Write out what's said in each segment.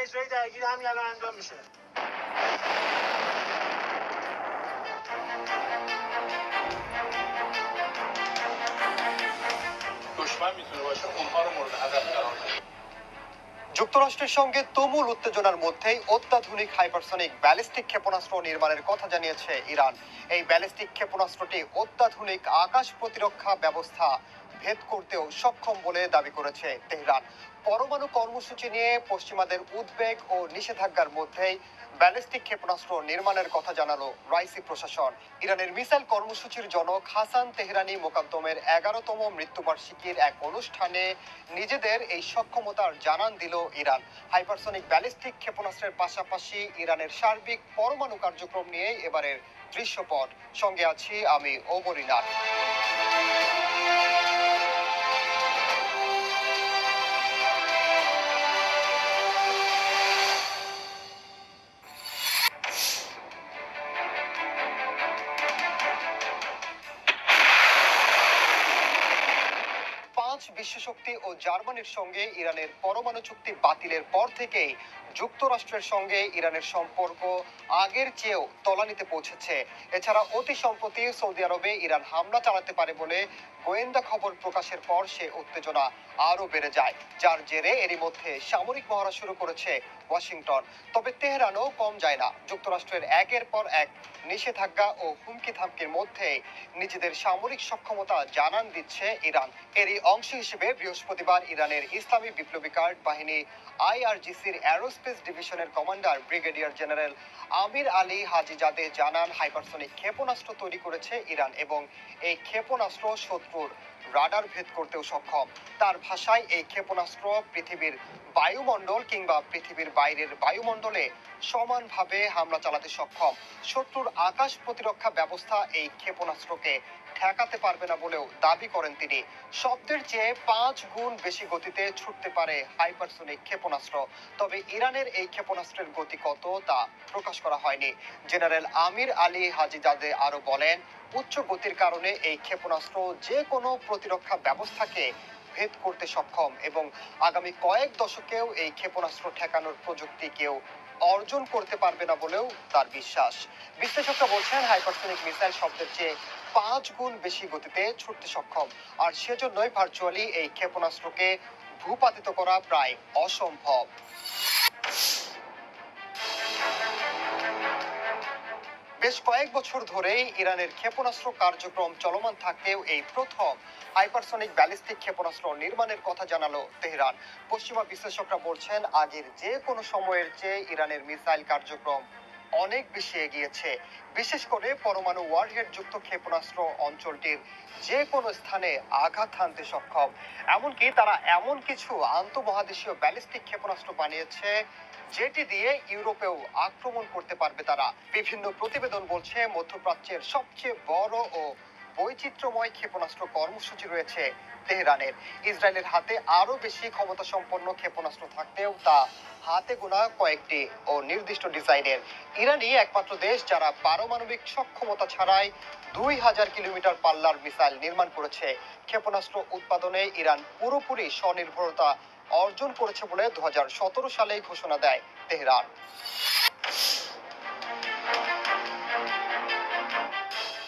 اجرایی درگیر همین الان انجام میشه. دشمن میتونه باشه اونها رو مورد هدف قرار بده. যুক্তরাষ্ট্রের সঙ্গে তুমুল উত্তেজনার মধ্যেই অত্যাধুনিক হাইপারসনিক ব্যালিস্টিক ক্ষেপণাস্ত্র নির্মাণের কথা জানিয়েছে ইরান। এই ব্যালিস্টিক ক্ষেপণাস্ত্রটি অত্যাধুনিক আকাশ প্রতিরক্ষা ব্যবস্থা ভেদ করতেও সক্ষম বলে দাবি করেছে তেহরান। পরমাণু কর্মসূচি নিয়ে পশ্চিমাদের উদ্বেগ ও নিষেধাজ্ঞার মধ্যেই ব্যালিস্টিক ক্ষেপণাস্ত্র নির্মাণের কথা জানালো রাইসি প্রশাসন। ইরানের মিসাইল কর্মসূচির জনক হাসান তেহরানি মোকাদ্দমের 11তম মৃত্যুবার্ষিকীর এক অনুষ্ঠানে নিজেদের এই সক্ষমতার জানান দিল ইরান। হাইপারসনিক ব্যালিস্টিক ক্ষেপণাস্ত্রের পাশাপাশি ইরানের সার্বিক পরমাণু কার্যক্রম নিয়ে এবারের দৃশ্যপট। সঙ্গে আছি আমি ওমরিনাথ। 5 বিশ্বশক্তি ও জার্মানির সঙ্গে ইরানের পরমাণু চুক্তি বাতিলের পর থেকেই যুক্তরাষ্ট্রের সঙ্গে ইরানের সম্পর্ক আগের চেয়েও তলানিতে পৌঁছেছে। এছাড়া অতি সম্প্রতি সৌদি আরবে ইরান হামলা চালাতে পারে বলে গোয়েন্দা খবর প্রকাশের পর সে উত্তেজনা আরও বেড়ে যায়, যার জেরে এরই মধ্যে সামরিক মহড়া শুরু করেছে ওয়াশিংটন। তবে তেহরানও কম যায় না। যুক্তরাষ্ট্রের একের পর এক নিষেধাজ্ঞা ও হুমকি ধামকির মধ্যে নিজেদের সামরিক সক্ষমতা জানান দিচ্ছে ইরান। এরই অংশ হিসেবে বৃহস্পতিবার ইরানের ইসলামী বিপ্লবী গার্ড বাহিনী আইআরজিসির অ্যারোস্পেস ডিভিশনের কমান্ডার ব্রিগেডিয়ার জেনারেল আমির আলী হাজিজাদে জানান, হাইপারসনিক ক্ষেপণাস্ত্র তৈরি করেছে ইরান এবং এই ক্ষেপণাস্ত্র শত্রুর রাডার ভেদ করতেও সক্ষম। তার ভাষায় এই ক্ষেপণাস্ত্র পৃথিবীর বায়ুমণ্ডল কিংবা পৃথিবীর বাইরের বায়ুমণ্ডলে সমানভাবে হামলা চালাতে সক্ষম। শত্রুর আকাশ প্রতিরক্ষা ব্যবস্থা এই ক্ষেপণাস্ত্রকে ঠেকাতে পারবে না বলেও দাবি করেন তিনি। শব্দের চেয়ে 5 গুণ বেশি গতিতে ছুটতে পারে হাইপারসনিক ক্ষেপণাস্ত্র। তবে ইরানের এই ক্ষেপণাস্ত্রের গতি কত তা প্রকাশ করা হয়নি। জেনারেল আমির আলী হাজিজাদে আরো বলেন, উচ্চ গতির কারণে এই ক্ষেপণাস্ত্র যে কোনো প্রতিরক্ষা ব্যবস্থাকে ভেদ করতে সক্ষম এবং আগামী কয়েক দশকেও এই ক্ষেপণাস্ত্র ঠেকানোর প্রযুক্তি কেউ অর্জন করতে পারবে না বলেও তার বিশ্বাস। বিশ্লেষকরা বলছেন, হাইপারসনিক মিসাইল শব্দের চেয়ে 5 গুণ বেশি গতিতে ছুটতে সক্ষম, আর সেজন্যই ভার্চুয়ালি এই ক্ষেপণাস্ত্রকে ভূপাতিত করা প্রায় অসম্ভব। বেশ কয়েক বছর ধরেই ইরানের ক্ষেপণাস্ত্র কার্যক্রম চলমান থাকলেও এই প্রথম হাইপারসনিক ব্যালিস্টিক ক্ষেপণাস্ত্র নির্মাণের কথা জানালো তেহরান। পশ্চিমা বিশ্লেষকরা বলছেন, আগের যে কোনো সময়ের চেয়ে ইরানের মিসাইল কার্যক্রম অনেক বেশি এগিয়েছে। বিশেষ করে পরমাণু ওয়ারহেড যুক্ত ক্ষেপণাস্ত্র অঞ্চলটির যে কোনো স্থানে আঘাত হানতে সক্ষম। এমনকি তারা এমন কিছু আন্তঃমহাদেশীয় ব্যালিস্টিক ক্ষেপণাস্ত্র বানিয়েছে যেটি দিয়ে ইউরোপেও আক্রমণ করতে পারবে তারা। বিভিন্ন প্রতিবেদন বলছে, মধ্যপ্রাচ্যের সবচেয়ে বড় ও বৈচিত্র্যময় ক্ষেপণাস্ত্র কর্মসূচি রয়েছে তেহরানের। ইসরায়েলের হাতে আরো বেশি ক্ষমতা সম্পন্ন ক্ষেপণাস্ত্র থাকতেও তা হাতে গোনা কয়েকটি ও নির্দিষ্ট ডিজাইনের। ইরানই একমাত্র দেশ যারা পারমাণবিক সক্ষমতা ছাড়াই 2000 কিলোমিটার পাল্লার মিসাইল নির্মাণ করেছে। ক্ষেপণাস্ত্র উৎপাদনে ইরান পুরোপুরি স্বনির্ভরতা অর্জন করেছে বলে 2017 সালে ঘোষণা দেয় তেহরান।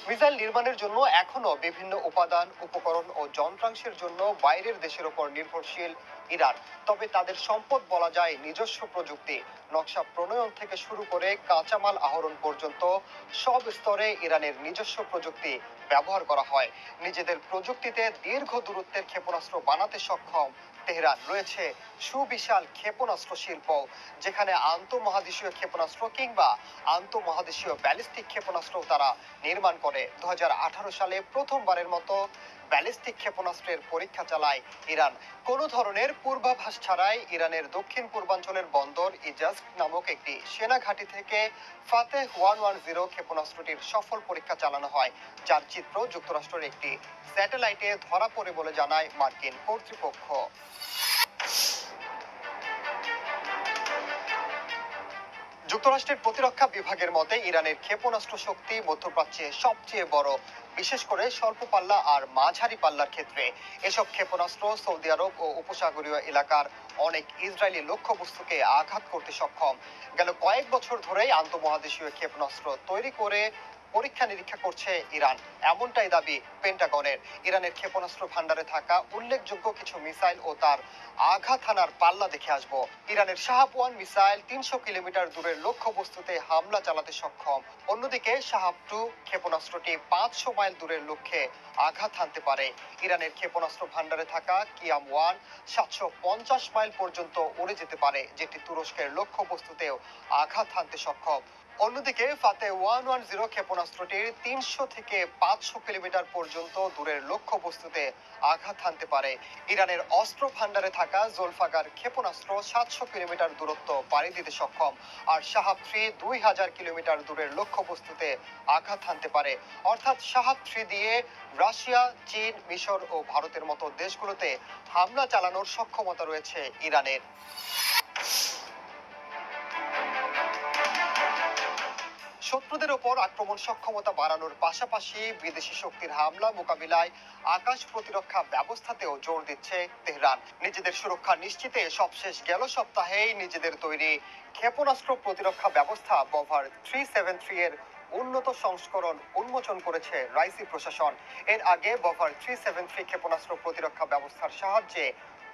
মিসাইল নির্মাণের জন্য এখনো বিভিন্ন উপাদান, উপকরণ ও যন্ত্রাংশের জন্য বাইরের দেশের উপর নির্ভরশীল ইরান। তবে তাদের সম্পদ বলা যায় নিজস্ব প্রযুক্তি। নকশা প্রণয়ন থেকে শুরু করে কাঁচামাল আহরণ পর্যন্ত সব স্তরে ইরানের নিজস্ব প্রযুক্তি ব্যবহার করা হয়। নিজেদের প্রযুক্তিতে দীর্ঘ দূরত্বের ক্ষেপণাস্ত্র বানাতে সক্ষম তেহরান। রয়েছে সুবিশাল ক্ষেপণাস্ত্র শিল্প, যেখানে আন্তঃমহাদেশীয় ক্ষেপণাস্ত্র কিংবা আন্তঃমহাদেশীয় ব্যালিস্টিক ক্ষেপণাস্ত্র তারা নির্মাণ করে। 2018 সালে প্রথমবারের মতো ব্যালিস্টিক ক্ষেপণাস্ত্রের পরীক্ষা চালায় ইরান। কোনো ধরনের পূর্বাভাস ছাড়াই ইরানের দক্ষিণ পূর্বাঞ্চলের বন্দর ইজাজক নামক একটি সেনা ঘাঁটি থেকে ফাতেহ 110 ক্ষেপণাস্ত্রটির সফল পরীক্ষা চালানো হয়, যার চিত্র যুক্তরাষ্ট্রের একটি স্যাটেলাইটে ধরা পড়ে বলে জানায় মার্কিন কর্তৃপক্ষ। যুক্তরাষ্ট্রের প্রতিরক্ষা বিভাগের মতে ইরানের ক্ষেপণাস্ত্র শক্তি মধ্যপ্রাচ্যে সবচেয়ে বড়, বিশেষ করে স্বল্প পাল্লা আর মাঝারি পাল্লার ক্ষেত্রে। এসব ক্ষেপণাস্ত্র সৌদি আরব ও উপসাগরীয় এলাকার অনেক ইসরায়েলি লক্ষ্যবস্তুকে আঘাত করতে সক্ষম। গেল কয়েক বছর ধরেই আন্তঃমহাদেশীয় ক্ষেপণাস্ত্র তৈরি করে পরীক্ষা নিরীক্ষা করছে ইরান, এমনটাই দাবি পেন্টাগনের। ইরানের ক্ষেপণাস্ত্র ভান্ডারে থাকা উল্লেখযোগ্য কিছু মিসাইল ও তার আঘাত হানার পাল্লা দেখে আসবো। ইরানের শাহাব 1 মিসাইল 300 কিলোমিটার দূরের লক্ষ্যবস্তুতে হামলা চালাতে সক্ষম। অন্যদিকে শাহাব 2 ক্ষেপণাস্ত্রটি 500 মাইল দূরের লক্ষ্যে আঘাত হানতে পারে। ইরানের ক্ষেপণাস্ত্র ভান্ডারে থাকা কিয়াম 1 750 মাইল পর্যন্ত উড়ে যেতে পারে, যেটি তুরস্কের লক্ষ্যবস্তুতেও আঘাত হানতে সক্ষম। অন্যদিকে ফাতে 110 ক্ষেপণাস্ত্রটির 300 থেকে 500 কিলোমিটার পর্যন্ত দূরের লক্ষ্যবস্তুতে আঘাত হানতে পারে। ইরানের অস্ত্র ভান্ডারে থাকা জোলফাগার ক্ষেপণাস্ত্র 700 কিলোমিটার দূরত্ব পাড়ি দিতে সক্ষম, আর শাহাব 3 2000 কিলোমিটার দূরের লক্ষ্যবস্তুতে আঘাত হানতে পারে। অর্থাৎ শাহাব 3 দিয়ে রাশিয়া, চীন, মিশর ও ভারতের মতো দেশগুলোতে হামলা চালানোর সক্ষমতা রয়েছে ইরানের। শত্রুদের ওপর আক্রমণ সক্ষমতা বাড়ানোর পাশাপাশি বিদেশি শক্তির হামলা মোকাবিলায় আকাশ প্রতিরক্ষা ব্যবস্থাতেও জোর দিচ্ছে তেহরান। নিজেদের সুরক্ষা নিশ্চিতে সবশেষ গেল সপ্তাহেই নিজেদের তৈরি ক্ষেপণাস্ত্র প্রতিরক্ষা ব্যবস্থা বভার 373 এর উন্নত সংস্করণ উন্মোচন করেছে রাইসি প্রশাসন। এর আগে বভার 373 ক্ষেপণাস্ত্র প্রতিরক্ষা ব্যবস্থার সাহায্যে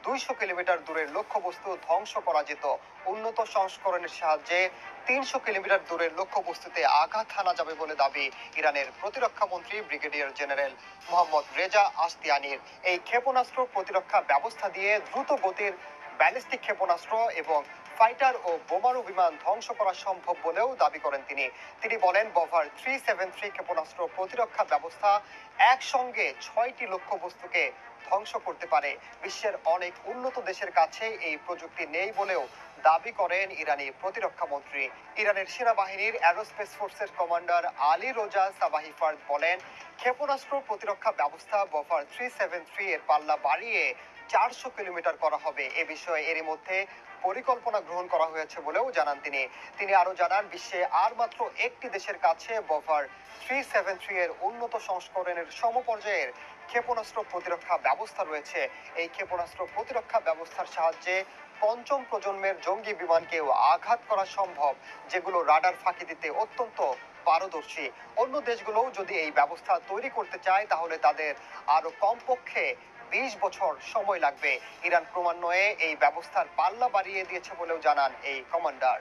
200 কিলোমিটার দূরের লক্ষ্যবস্তু ধ্বংস করা যেত। উন্নত সংস্করণের সাহায্যে 300 কিলোমিটার দূরের লক্ষ্যবস্তুতে আঘাত হানা যাবে বলে দাবি ইরানের প্রতিরক্ষা মন্ত্রী ব্রিগেডিয়ার জেনারেল মোহাম্মদ রেজা আস্তিয়ানির। এই ক্ষেপণাস্ত্র প্রতিরক্ষা ব্যবস্থা দিয়ে দ্রুত গতির ব্যালিস্টিক ক্ষেপণাস্ত্র এবং ফাইটার ও বোমারু বিমান ধ্বংস করা সম্ভব বলেও দাবি করেন তিনি বলেন, বভার 373 ক্ষেপণাস্ত্র প্রতিরক্ষা ব্যবস্থা একসঙ্গে 6টি লক্ষ্যবস্তুকে ধ্বংস করতে পারে। বিশ্বের অনেক উন্নত দেশের কাছে এই প্রযুক্তি নেই বলেও দাবি করেন ইরানি প্রতিরক্ষা মন্ত্রী। ইরানের সেনাবাহিনীর অ্যারোস্পেস ফোর্সের কমান্ডার আলী রোজা সাবাহি ফার্দ বলেন, ক্ষেপণাস্ত্র প্রতিরক্ষা ব্যবস্থা বফার 373 এর পাল্লা বাড়িয়ে 400 কিলোমিটার করা হবে। এ বিষয়ে এরই মধ্যে পরিকল্পনা গ্রহণ করা হয়েছে বলেও জানান তিনি আরো জানান, বিশ্বে আর মাত্র একটি দেশের কাছে বফার 373 এর উন্নত সংস্করণের সমপর্যায়ের ক্ষেপণাস্ত্র প্রতিরক্ষা ব্যবস্থা রয়েছে। এই ক্ষেপণাস্ত্র প্রতিরক্ষা ব্যবস্থার সাহায্যে পঞ্চম প্রজন্মের জঙ্গি বিমানকেও আঘাত করা সম্ভব, যেগুলো রাডার ফাঁকি দিতে অত্যন্ত পারদর্শী। অন্য দেশগুলোও যদি এই ব্যবস্থা তৈরি করতে চায় তাহলে তাদের আরো কমপক্ষে 20 বছর সময় লাগবে। ইরান ক্রমান্বয়ে এই ব্যবস্থার পাল্লা বাড়িয়ে দিয়েছে বলেও জানান এই কমান্ডার।